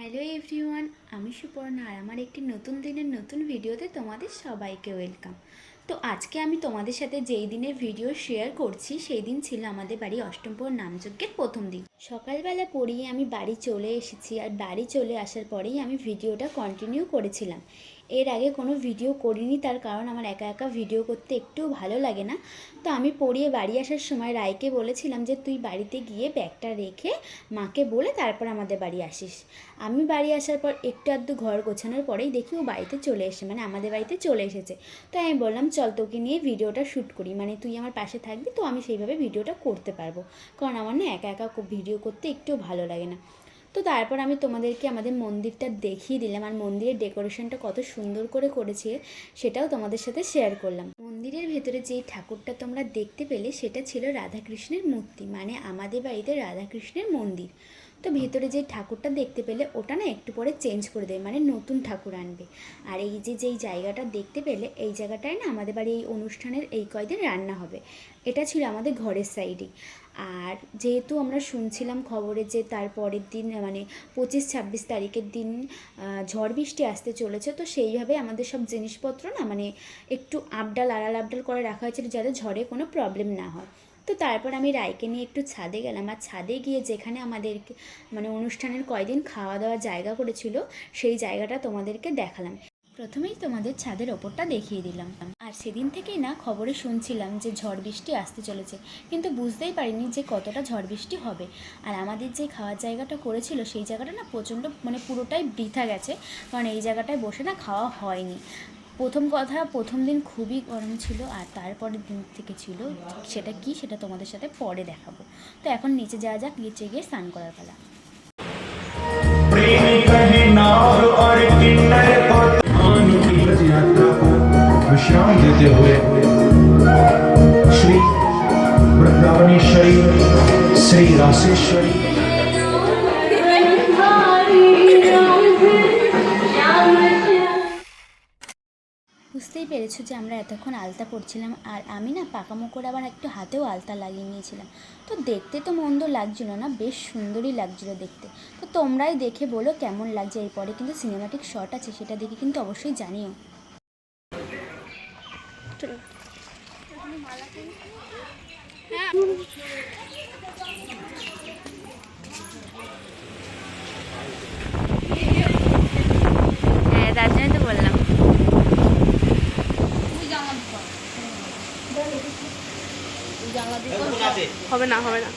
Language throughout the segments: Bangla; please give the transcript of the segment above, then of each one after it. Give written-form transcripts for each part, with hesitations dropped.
হ্যালো এভরিওয়ান, আমি সুপর্ণা আর আমার একটি নতুন দিনের নতুন ভিডিওতে তোমাদের সবাইকে ওয়েলকাম। তো আজকে আমি তোমাদের সাথে যেই দিনের ভিডিও শেয়ার করছি সেই দিন ছিল আমাদের বাড়ি অষ্টমপ্রহর নামযজ্ঞের প্রথম দিন। সকালবেলা পড়িয়ে আমি বাড়ি চলে এসেছি আর বাড়ি চলে আসার পরেই আমি ভিডিওটা কন্টিনিউ করেছিলাম। এর আগে কোনো ভিডিও করিনি, তার কারণ আমার একা একা ভিডিও করতে একটু ভালো লাগে না। তো আমি পড়িয়ে বাড়ি আসার সময় রায়কে বলেছিলাম যে তুই বাড়িতে গিয়ে ব্যাগটা রেখে মাকে বলে তারপর আমাদের বাড়ি আসিস। আমি বাড়ি আসার পর একটু আধটু ঘর গোছানোর পরেই দেখি ও বাড়িতে চলে এসে মানে আমাদের বাড়িতে চলে এসেছে। তো আমি বললাম চল তোকে নিয়ে ভিডিওটা শ্যুট করি, মানে তুই আমার পাশে থাকবি তো আমি সেইভাবে ভিডিওটা করতে পারবো, কারণ আমার না একা একা ভিডিও করতে একটু ভালো লাগে না। তো তারপর আমি তোমাদেরকে আমাদের মন্দিরটা দেখিয়ে দিলাম আর মন্দিরের ডেকোরেশনটা কত সুন্দর করে করেছে সেটাও তোমাদের সাথে শেয়ার করলাম। মন্দিরের ভেতরে যেই ঠাকুরটা তোমরা দেখতে পেলে সেটা ছিল রাধাকৃষ্ণের মূর্তি, মানে আমাদের বাড়িতে রাধাকৃষ্ণের মন্দির। তো ভেতরে যে ঠাকুরটা দেখতে পেলে ওটা না একটু পরে চেঞ্জ করে দেবে, মানে নতুন ঠাকুর আনবে। আর এই যে যেই জায়গাটা দেখতে পেলে এই জায়গাটায় না আমাদের বাড়ি এই অনুষ্ঠানের এই কয়দিন রান্না হবে। এটা ছিল আমাদের ঘরের সাইডে। আর যেহেতু আমরা শুনছিলাম খবরে যে তার পরের দিন মানে 25-26 তারিখের দিন ঝড় বৃষ্টি আসতে চলেছে, তো সেইভাবে আমাদের সব জিনিসপত্র না মানে একটু আবডাল আড়াল আবডাল করে রাখা হয়েছিল যাতে ঝড়ে কোনো প্রবলেম না হয়। তো তারপর আমি রায়কে নিয়ে একটু ছাদে গেলাম আর ছাদে গিয়ে যেখানে আমাদের মানে অনুষ্ঠানের কয়দিন খাওয়া দাওয়ার জায়গা করেছিল সেই জায়গাটা তোমাদেরকে দেখালাম। প্রথমেই তোমাদের ছাদের ওপরটা দেখিয়ে দিলাম। আর সেদিন থেকেই না খবরে শুনছিলাম যে ঝড় বৃষ্টি আসতে চলেছে, কিন্তু বুঝতেই পারিনি যে কতটা ঝড় বৃষ্টি হবে। আর আমাদের যে খাওয়ার জায়গাটা করেছিল সেই জায়গাটা না প্রচণ্ড মানে পুরোটাই বৃথা গেছে, কারণ এই জায়গাটায় বসে না খাওয়া হয়নি। প্রথম কথা, প্রথম দিন খুবই গরম ছিল আর তারপরের দিন থেকে ছিল সেটা কি সেটা তোমাদের সাথে পরে দেখাবো। তো এখন নিচে যাওয়া যাক, নিচে গিয়ে স্নান করার পালা। विश्राम देते हुए श्री वृंदावनेश्वरी श्री रासेश्वरी বুঝতেই পেরেছো যে আমরা এতক্ষণ আলতা পড়ছিলাম আর আমি না পাকামো করে আবার একটু হাতেও আলতা লাগিয়ে নিয়েছিলাম। তো দেখতে তো মন্দ লাগছিল না, বেশ সুন্দরই লাগছিল দেখতে। তো তোমরাই দেখে বলো কেমন লাগছে। এরপরে কিন্তু সিনেমাটিক শট আছে, সেটা দেখে কিন্তু অবশ্যই জানিও। হ্যাঁ, তার জন্য তো বললাম। হবে না হবে না।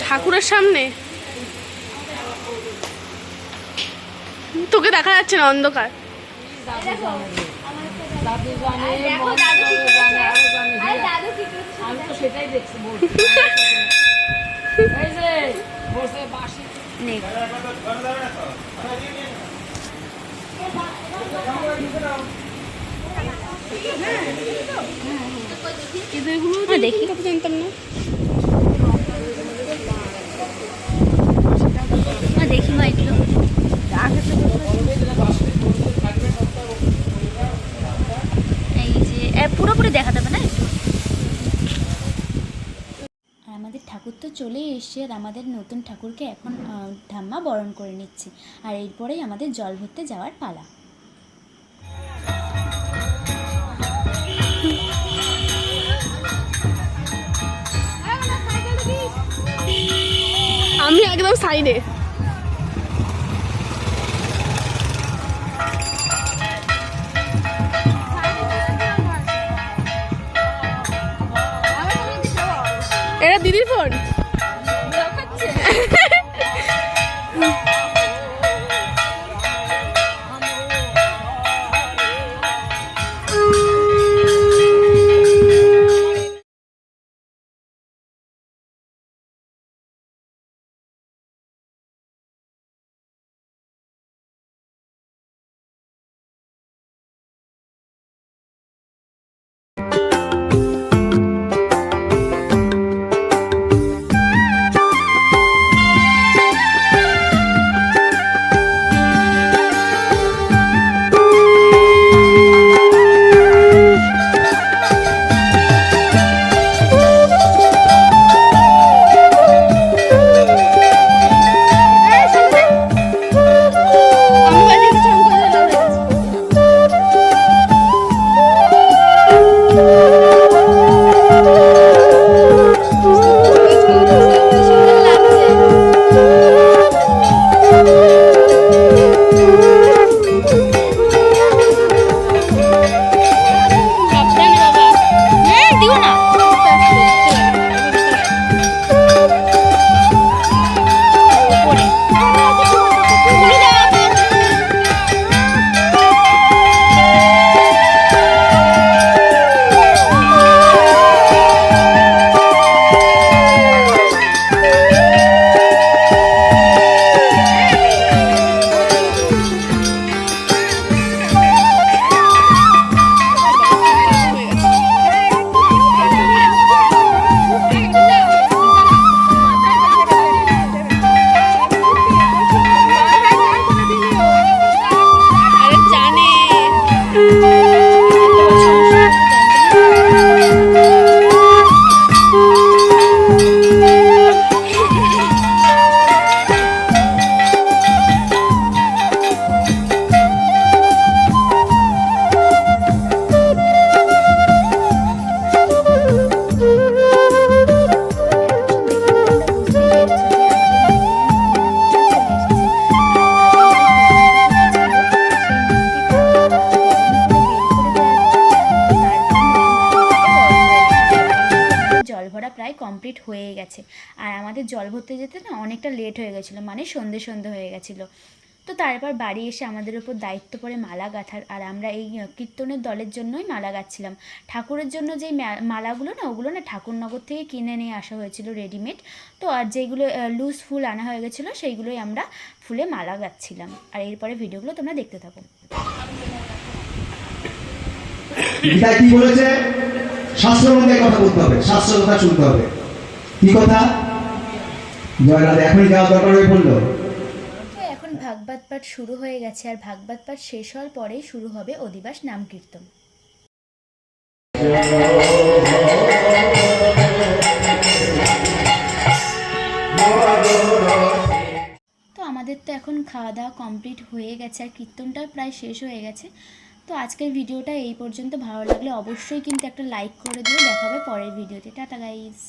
ঠাকুরের সামনে তোকে দেখা যাচ্ছে না, অন্ধকার। দেখি জানতাম না। দেখি মা একটু এই যে পুরোপুরি দেখা যাবে না একটু। আর আমাদের ঠাকুর তো চলেই এসছে আর আমাদের নতুন ঠাকুরকে এখন ঠাম্মা বরণ করে নিচ্ছে। আর এরপরেই আমাদের জল ভরতে যাওয়ার পালা। আমি একদম সাইডে। এটা দিদির ফোন। গেছে। আর আমাদের জল ভরতে যেতে না অনেকটা লেট হয়ে গেছিলো, মানে সন্ধে সন্ধে হয়ে গেছিলো। তো তারপর বাড়ি এসে আমাদের উপর দায়িত্ব পড়ে মালা গাঁথার, আর আমরা এই কীর্তনের দলের জন্যই মালা গাঁথছিলাম। ঠাকুরের জন্য যেই মালাগুলো না, ওগুলো না ঠাকুরনগর থেকে কিনে নিয়ে আসা হয়েছিল রেডিমেড। তো আর যেগুলো লুজ ফুল আনা হয়ে গেছিলো সেইগুলোই আমরা ফুলে মালা গাঁথছিলাম। আর এরপরে ভিডিওগুলো তোমরা দেখতে থাকো। গীতায় কি বলেছে? শাস্ত্র অনুযায়ী কথা বলতে হবে, শাস্ত্র কথা শুনতে হবে। কি কথা? জয় রাধে। এখনই যাওয়া দরকার হয়ে পড়লো। তো এখন ভাগবত পাঠ শুরু হয়ে গেছে, আর ভাগবত পাঠ শেষ হওয়ার পরেই শুরু হবে অধিবাস নাম কীর্তন। তো আমাদের তো এখন খাওয়া দাওয়া কমপ্লিট হয়ে গেছে, আর কীর্তনটাও প্রায় শেষ হয়ে গেছে। তো আজকের ভিডিওটা এই পর্যন্ত। ভালো লাগলে অবশ্যই কিন্তু একটা লাইক করে দিও। দেখা হবে পরের ভিডিওতে। Tata guys.